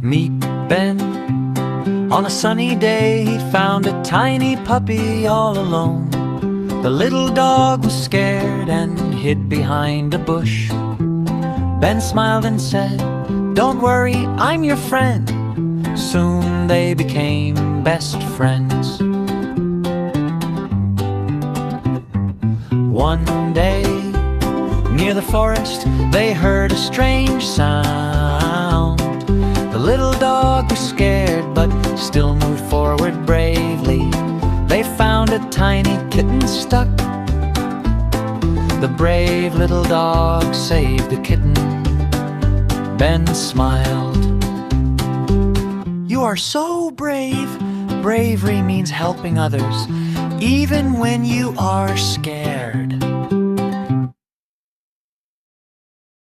Meet Ben. On a sunny day, he found a tiny puppy all alone. The little dog was scared and hid behind a bush. Ben smiled and said, "Don't worry, I'm your friend." Soon they became best friends. One day, near the forest, they heard a strange sound. The little dog was scared, but still moved forward bravely. They found a tiny kitten stuck. The brave little dog saved the kitten. Ben smiled. "You are so brave." Bravery means helping others, even when you are scared.